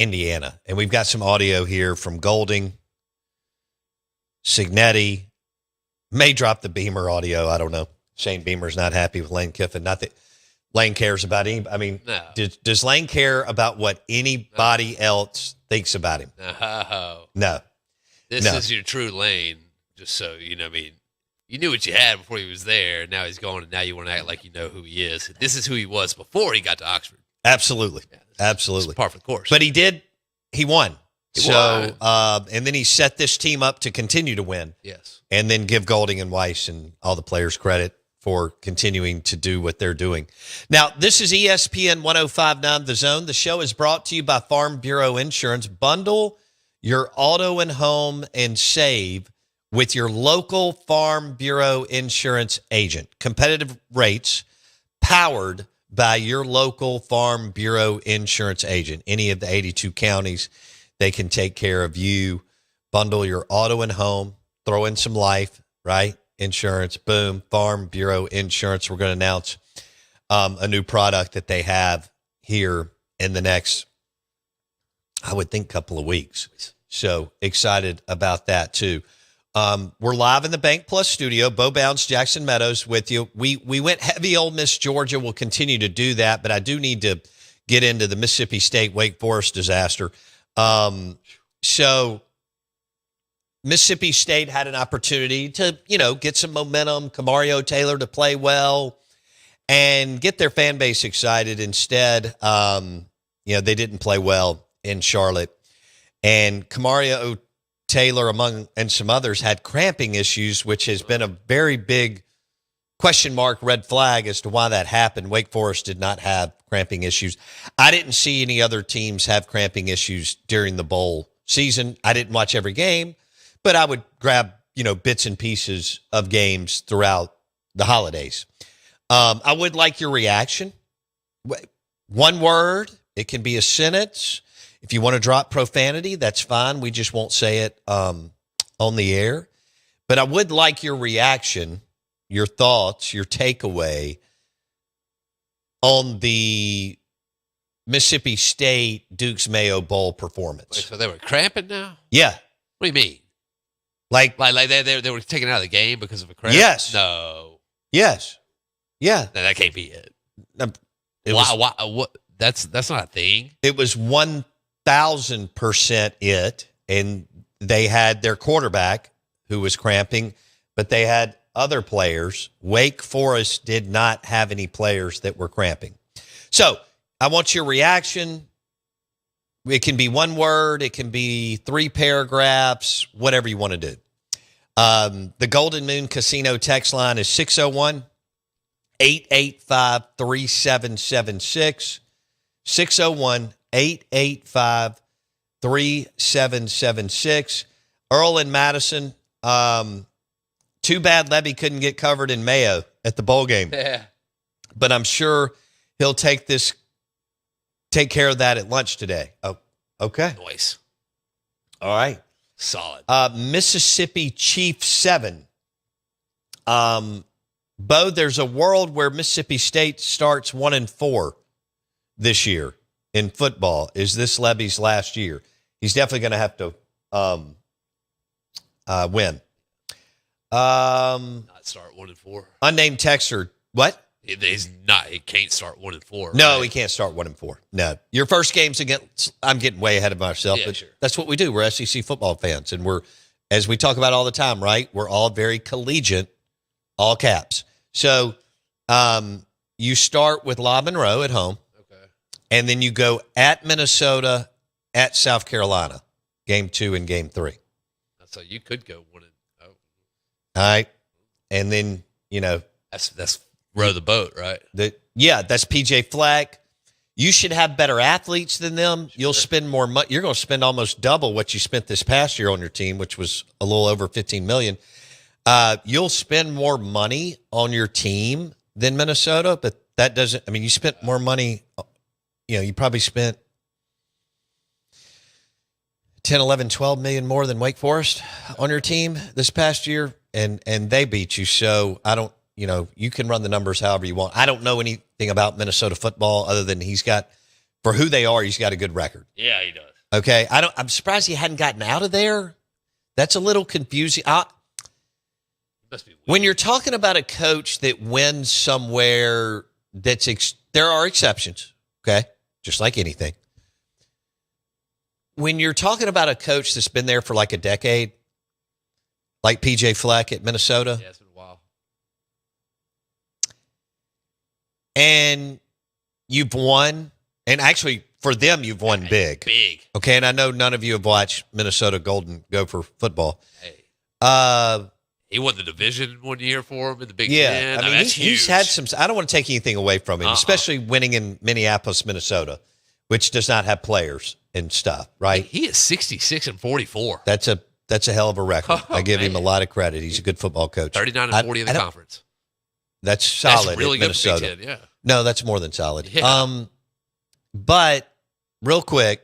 Indiana. And we've got some audio here from Golding, Signetti, may drop the Beamer audio. I don't know. Shane Beamer's not happy with Lane Kiffin. Not that Lane cares about him. I mean, No. does Lane care about what anybody else thinks about him? No. This is your true Lane, just so you know. I mean, you knew what you had before he was there. Now he's gone, and now you want to act like you know who he is. This is who he was before he got to Oxford. Absolutely. Yeah, Absolutely. It's par for the course. But he won. He won. And then he set this team up to continue to win. Yes. And then give Golding and Weiss and all the players credit for continuing to do what they're doing. Now, this is ESPN 105.9 The Zone. The show is brought to you by Farm Bureau Insurance. Bundle your auto and home and save with your local Farm Bureau Insurance agent. Competitive rates powered by your local Farm Bureau Insurance agent. Any of the 82 counties, they can take care of you. Bundle your auto and home, throw in some life, right? Insurance, boom, Farm Bureau Insurance. We're going to announce a new product that they have here in the next, I would think, couple of weeks. So excited about that too. We're live in the Bank Plus studio. Bo Bounds, Jackson Meadows with you. We went heavy Ole Miss Georgia. We'll continue to do that, but I do need to get into the Mississippi State Wake Forest disaster. So Mississippi State had an opportunity to, get some momentum, Mayo Taylor to play well and get their fan base excited. Instead, they didn't play well in Charlotte. And Mario Taylor, and some others, had cramping issues, which has been a very big question mark, red flag as to why that happened. Wake Forest did not have cramping issues. I didn't see any other teams have cramping issues during the bowl season. I didn't watch every game, but I would grab, bits and pieces of games throughout the holidays. I would like your reaction. One word, it can be a sentence. If you want to drop profanity, that's fine. We just won't say it on the air. But I would like your reaction, your thoughts, your takeaway on the Mississippi State Duke's Mayo Bowl performance. Wait, so they were cramping now? Yeah. What do you mean? Like they were taken out of the game because of a cramp? Yes. No. Yes. Yeah. No, that can't be it. It That's not a thing. It was 1,000% it, and they had their quarterback who was cramping, but they had other players. Wake Forest did not have any players that were cramping. So I want your reaction. It can be one word. It can be 3 paragraphs, whatever you want to do. The Golden Moon Casino text line is 601-885-3776. 601-885-3776. Earl in Madison. Too bad Levy couldn't get covered in Mayo at the bowl game. Yeah. But I'm sure he'll take care of that at lunch today. Oh, okay. Noise. All right. Solid. Mississippi Chief 7. Bo, there's a world where Mississippi State starts 1-4 this year in football. Is this Levy's last year? He's definitely going to have to win. Not start 1-4. Unnamed texter. What? He's not. He can't start 1-4. No, right? he can't start 1-4. No, your first game's against. I'm getting way ahead of myself, Yeah, but sure. That's what we do. We're SEC football fans, and we're, as we talk about all the time, right? We're all very collegiate, all caps. So, you start with La Monroe at home, Okay. and then you go at Minnesota, at South Carolina, game 2 and game 3. So you could go 1-0. All right, and then That's row the boat, right? That's PJ Fleck. You should have better athletes than them. Sure. You'll spend more money. You're going to spend almost double what you spent this past year on your team, which was a little over $15 million. You'll spend more money on your team than Minnesota, but that doesn't. I mean, you spent more money. You probably spent 10, 11, 12 million more than Wake Forest on your team this past year, and they beat you. So I don't. You can run the numbers however you want. I don't know anything about Minnesota football other than he's got for who they are, he's got a good record. Yeah, he does. Okay, I'm surprised he hadn't gotten out of there. That's a little confusing. Must be weird. When you're talking about a coach that wins somewhere, there are exceptions. Okay, just like anything. When you're talking about a coach that's been there for like a decade, like PJ Fleck at Minnesota, Yeah, it's been a while. and you've won, and actually for them, you've won big. Big. Okay, and I know none of you have watched Minnesota Golden Gopher football. Hey. He won the division 1 year for him in the Big Ten. I mean that's he's huge. had some. I don't want to take anything away from him, especially winning in Minneapolis, Minnesota, which does not have players and stuff, right? He is 66-44. That's a hell of a record. Oh, I give him a man. lot of credit. He's a good football coach. 39-40 in the conference. That's solid. That's really at good Minnesota. for Big Ten, yeah. No, that's more than solid. Yeah. But real quick,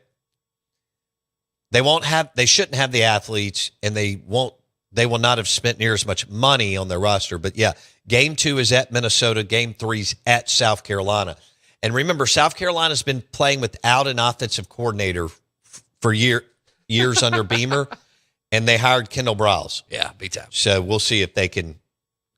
they shouldn't have the athletes, and they will not have spent near as much money on their roster. But yeah, game 2 is at Minnesota. Game 3's at South Carolina. And remember, South Carolina's been playing without an offensive coordinator for years under Beamer, and they hired Kendall Briles. Yeah, big time. So we'll see if they can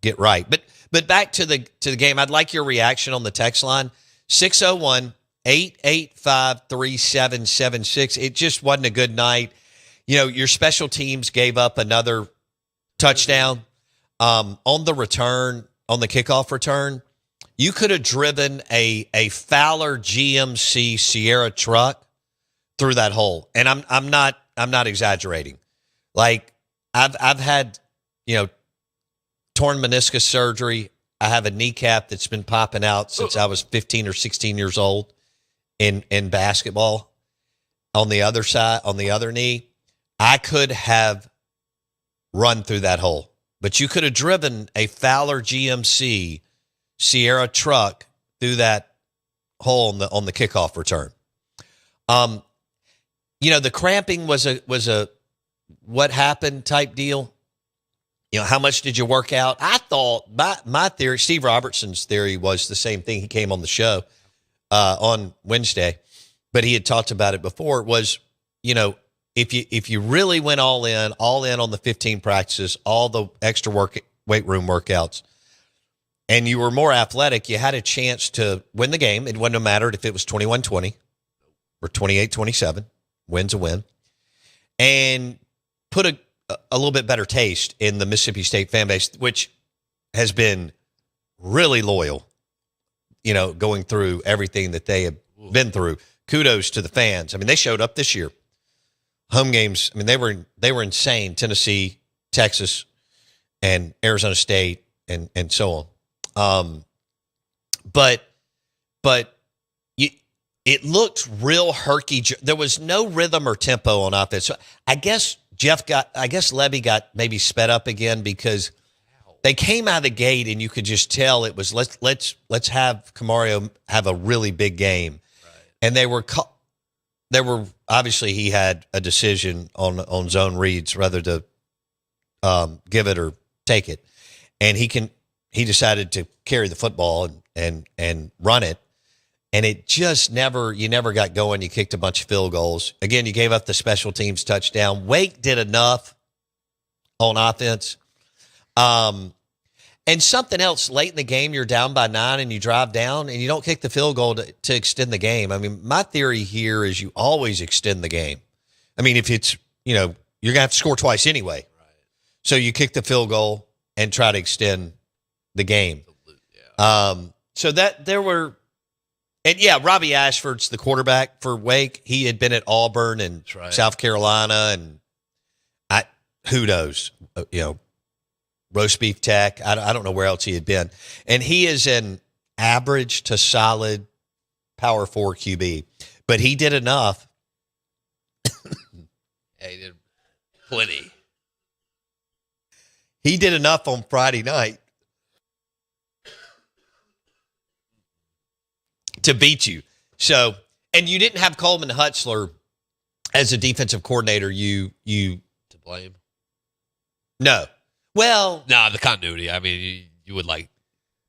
get right. But back to the game, I'd like your reaction on the text line, 601-885-3776. It just wasn't a good night. You know, your special teams gave up another touchdown on the return, on the kickoff return. You could have driven a Fowler GMC Sierra truck through that hole, and I'm not exaggerating. Like I've had, torn meniscus surgery. I have a kneecap that's been popping out since I was 15 or 16 years old in basketball. On the other side, on the other knee, I could have run through that hole, but you could have driven a Fowler GMC Sierra truck through that hole on the kickoff return. The cramping was a what happened type deal. How much did you work out? I thought my theory, Steve Robertson's theory, was the same thing. He came on the show on Wednesday, but he had talked about it before. Was, if you really went all in on the 15 practices, all the extra weight room workouts, and you were more athletic, you had a chance to win the game. It wouldn't have mattered if it was 21-20 or 28-27. Win's a win. And put a little bit better taste in the Mississippi State fan base, which has been really loyal, going through everything that they have been through. Kudos to the fans. I mean, they showed up this year. Home games, I mean, they were insane. Tennessee, Texas, and Arizona State, and so on. But it looked real herky. There was no rhythm or tempo on offense. So I guess Levy got maybe sped up again because they came out of the gate and you could just tell it was let's have Camario have a really big game, right. And they were obviously he had a decision on zone reads whether to give it or take it, and he decided to carry the football and run it. And it just you never got going. You kicked a bunch of field goals. Again, you gave up the special teams touchdown. Wake did enough on offense. And something else, late in the game, you're down by 9 and you drive down and you don't kick the field goal to extend the game. I mean, my theory here is you always extend the game. I mean, if it's, you're going to have to score twice anyway. Right. So you kick the field goal and try to extend the game. Yeah. So that there were, and yeah, Robbie Ashford's the quarterback for Wake. He had been at Auburn and South Carolina, and who knows, roast beef tech. I don't know where else he had been, and he is an average to solid Power 4 QB, but he did enough. Yeah, he did plenty. He did enough on Friday night to beat you. So, and you didn't have Coleman Hutzler as a defensive coordinator. You to blame? No. Well, no, the continuity. I mean, you would like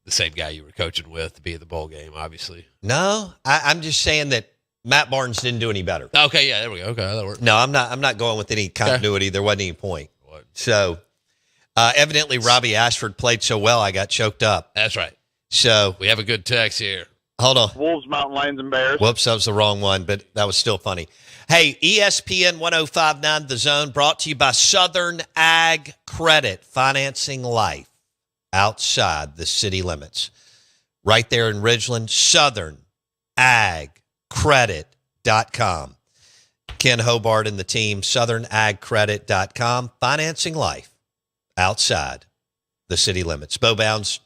the same guy you were coaching with to be in the bowl game, obviously. No, I'm just saying that Matt Barnes didn't do any better. Okay, yeah, there we go. Okay, that works. No, I'm not going with any continuity. Okay. There wasn't any point. What? So evidently Robbie Ashford played so well I got choked up. That's right. So we have a good text here. Hold on. Wolves, Mountain Lions, and Bears. Whoops, that was the wrong one, but that was still funny. Hey, ESPN 105.9 The Zone brought to you by Southern Ag Credit, financing life outside the city limits. Right there in Ridgeland, southernagcredit.com. Ken Hobart and the team, southernagcredit.com, financing life outside the city limits. Bo Bounds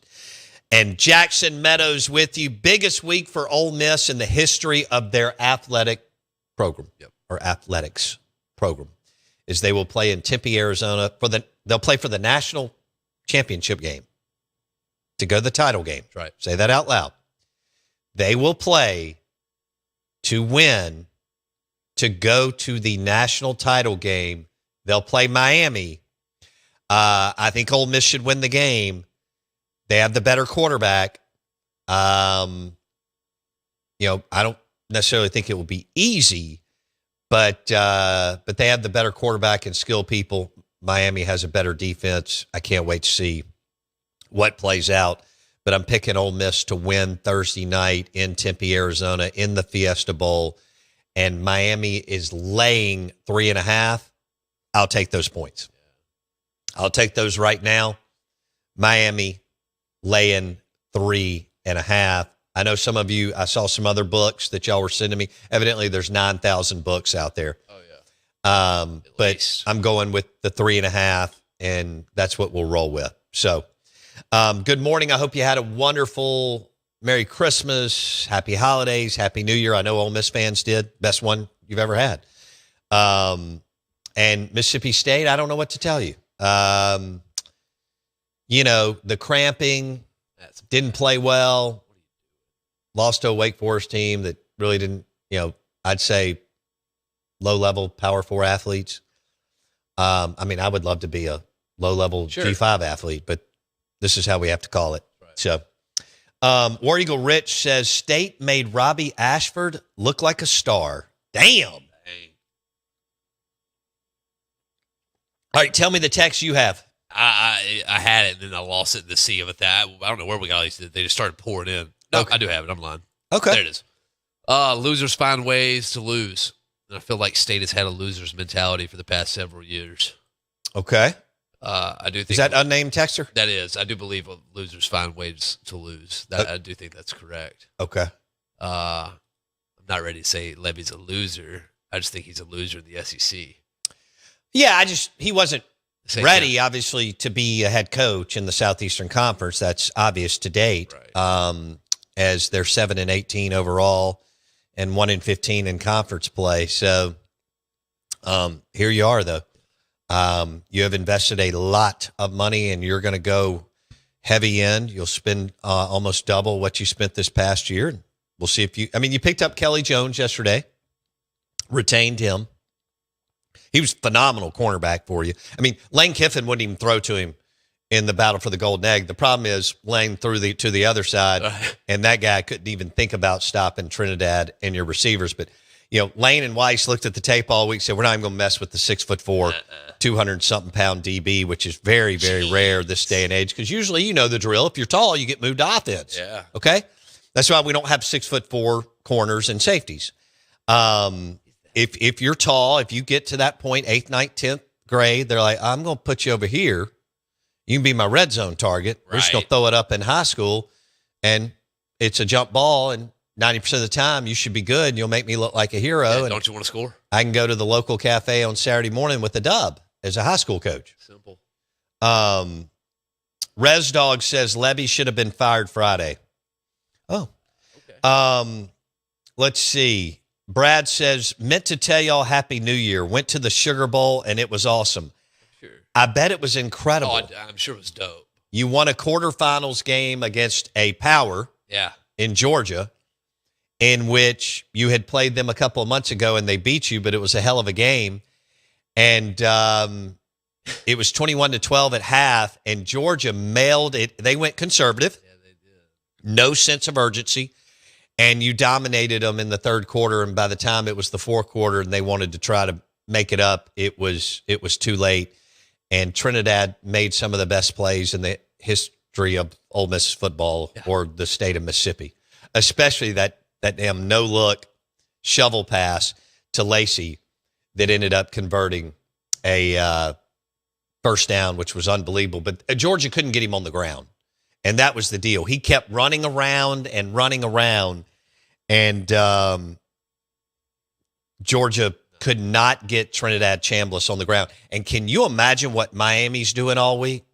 and Jackson Meadows with you. Biggest week for Ole Miss in the history of their athletic program, or athletics program, is they will play in Tempe, Arizona they'll play for the national championship game to go to the title game. That's right. Say that out loud. They will play to win to go to the national title game. They'll play Miami. I think Ole Miss should win the game. They have the better quarterback. I don't necessarily think it will be easy, but they have the better quarterback and skilled people. Miami has a better defense. I can't wait to see what plays out. But I'm picking Ole Miss to win Thursday night in Tempe, Arizona, in the Fiesta Bowl, and Miami is laying 3.5. I'll take those points. I'll take those right now. Miami laying 3.5. I know some of you, I saw some other books that y'all were sending me. Evidently, there's 9,000 books out there. Oh, yeah. But least. I'm going with the 3.5, and that's what we'll roll with. So, good morning. I hope you had a wonderful Merry Christmas, Happy Holidays, Happy New Year. I know Ole Miss fans did. Best one you've ever had. And Mississippi State, I don't know what to tell you. The cramping, didn't play well, lost to a Wake Forest team that really didn't, I'd say low-level Power 4 athletes. I would love to be a low-level G5 athlete, but this is how we have to call it. Right. So, War Eagle Rich says, State made Robbie Ashford look like a star. Damn. All right, tell me the text you have. I had it, and then I lost it in the sea of it. I don't know where we got all these. They just started pouring in. No, okay. I do have it. I'm lying. Okay. There it is. Losers find ways to lose. And I feel like State has had a loser's mentality for the past several years. Okay. I do think. Is that unnamed texter? That is. I do believe losers find ways to lose. I do think that's correct. Okay. I'm not ready to say Levy's a loser. I just think he's a loser in the SEC. Yeah, he wasn't ready, obviously, to be a head coach in the Southeastern Conference. That's obvious to date. Right. As they're 7-18 overall and 1-15 in conference play. So here you are, though. You have invested a lot of money, and you're going to go heavy in. You'll spend almost double what you spent this past year. We'll see if you picked up Kelly Jones yesterday, retained him. He was a phenomenal cornerback for you. Lane Kiffin wouldn't even throw to him in the battle for the Golden Egg. The problem is Lane threw to the other side, and that guy couldn't even think about stopping Trinidad and your receivers. But, Lane and Weiss looked at the tape all week, said, we're not even going to mess with the 6'4", 200-something pound DB, which is very, very rare this day and age, because usually you know the drill. If you're tall, you get moved to offense. Yeah. Okay? That's why we don't have 6'4" corners and safeties. If you're tall, if you get to that point, 8th, 9th, 10th grade, they're like, I'm going to put you over here. You can be my red zone target. Right. We're just going to throw it up in high school, and it's a jump ball, and 90% of the time you should be good, and you'll make me look like a hero. Yeah, and don't you want to score? I can go to the local cafe on Saturday morning with a dub as a high school coach. Simple. Res Dog says Levy should have been fired Friday. Oh. Okay. Let's see. Brad says, meant to tell y'all Happy New Year. Went to the Sugar Bowl, and it was awesome. Sure. I bet it was incredible. Oh, I'm sure it was dope. You won a quarterfinals game against a power in Georgia, in which you had played them a couple of months ago, and they beat you, but it was a hell of a game. And it was 21-12 at half, and Georgia mailed it. They went conservative. Yeah, they did. No sense of urgency. and you dominated them in the third quarter. And by the time it was the fourth quarter and they wanted to try to make it up, it was too late. And Trinidad made some of the best plays in the history of Ole Miss football or the state of Mississippi, especially that damn no-look shovel pass to Lacey that ended up converting a first down, which was unbelievable. But Georgia couldn't get him on the ground, and that was the deal. He kept running around, and Georgia could not get Trinidad Chambliss on the ground. And can you imagine what Miami's doing all week?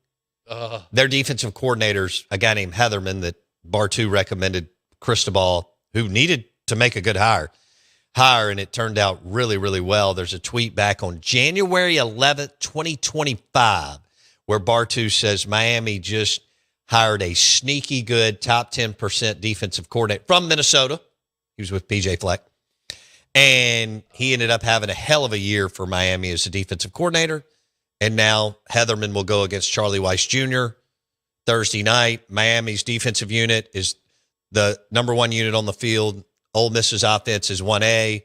Their defensive coordinator's a guy named Heatherman that Bartu recommended Cristobal, who needed to make a good hire, and it turned out really, really well. There's a tweet back on January 11th, 2025, where Bartu says Miami just hired a sneaky good top 10% defensive coordinator from Minnesota. He was with PJ Fleck. And he ended up having a hell of a year for Miami as a defensive coordinator. And now Heatherman will go against Charlie Weiss Jr. Thursday night. Miami's defensive unit is the number one unit on the field. Ole Miss's offense is 1A.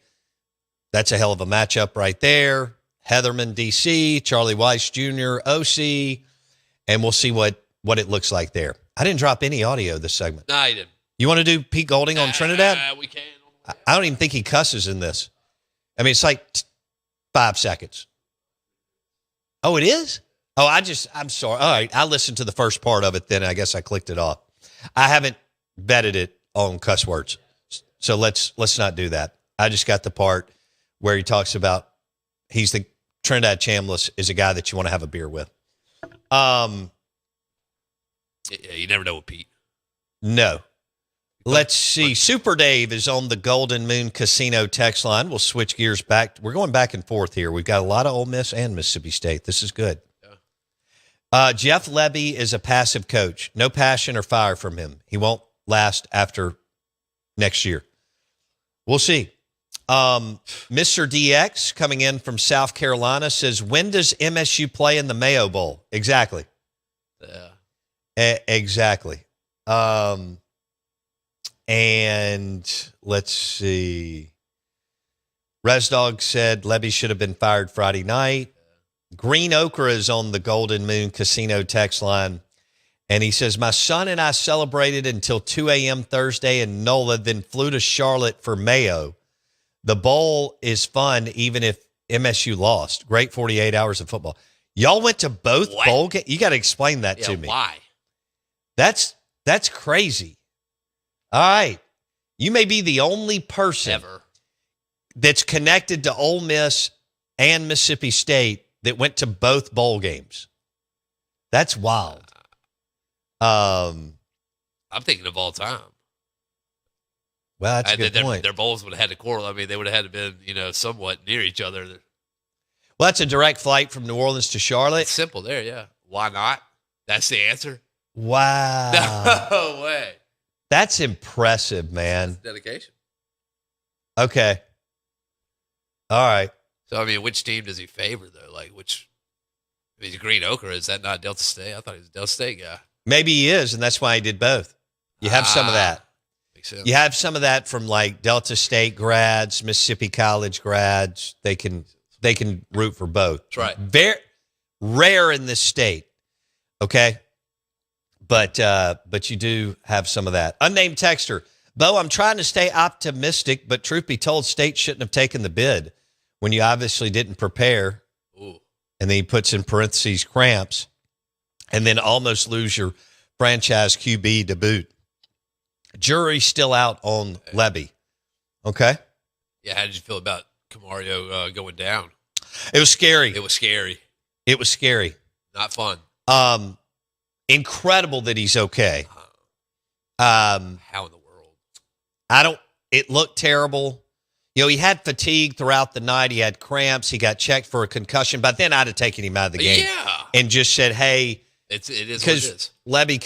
That's a hell of a matchup right there. Heatherman, DC, Charlie Weiss Jr., OC, and we'll see what it looks like there. I didn't drop any audio this segment. No, you didn't. You want to do Pete Golding on Trinidad? We can. I don't even think he cusses in this. I mean, it's like 5 seconds. Oh, it is? Oh, I'm sorry. All right, I listened to the first part of it, then I guess I clicked it off. I haven't vetted it on cuss words, so let's not do that. I just got the part where he talks about he's the Trinidad Chambliss is a guy that you want to have a beer with. Yeah, you never know with Pete. No. Let's see. Super Dave is on the Golden Moon Casino text line. We'll switch gears back. We're going back and forth here. We've got a lot of Ole Miss and Mississippi State. This is good. Yeah. Jeff Lebby is a passive coach. No passion or fire from him. He won't last after next year. We'll see. Mr. DX coming in from South Carolina says, when does MSU play in the Mayo Bowl? Exactly. Yeah. Exactly. And let's see. Resdog said Lebby should have been fired Friday night. Green Okra is on the Golden Moon Casino text line. And he says, my son and I celebrated until 2 a.m. Thursday in NOLA, then flew to Charlotte for Mayo. The bowl is fun, even if MSU lost. Great 48 hours of football. Y'all went to both bowl games? You got to explain that to me. Why? That's crazy. All right. You may be the only person Ever. That's connected to Ole Miss and Mississippi State that went to both bowl games. That's wild. I'm thinking of all time. Well, that's a good point. Their bowls would have had to correlate. I mean, they would have had to been, somewhat near each other. Well, that's a direct flight from New Orleans to Charlotte. It's simple there, yeah. Why not? That's the answer. Wow. No way. That's impressive, man. Dedication. Okay. All right. So, I mean, which team does he favor, though? Like, he's Green Ochre. Is that not Delta State? I thought he was a Delta State guy. Maybe he is, and that's why he did both. You have some of that. Makes sense. You have some of that from, like, Delta State grads, Mississippi College grads. They can root for both. That's right. Very rare in this state, okay? But you do have some of that. Unnamed texter. Bo, I'm trying to stay optimistic, but truth be told, State shouldn't have taken the bid when you obviously didn't prepare. Ooh. And then he puts in parentheses cramps, and then almost lose your franchise QB to boot. Jury's still out on Lebby. Okay? Yeah, how did you feel about Camario going down? It was scary. It was scary. It was scary. Not fun. Incredible that he's okay. How in the world? It looked terrible. He had fatigue throughout the night. He had cramps. He got checked for a concussion. But then I'd have taken him out of the game. Yeah. And just said, hey. It is what it is. Because Lebby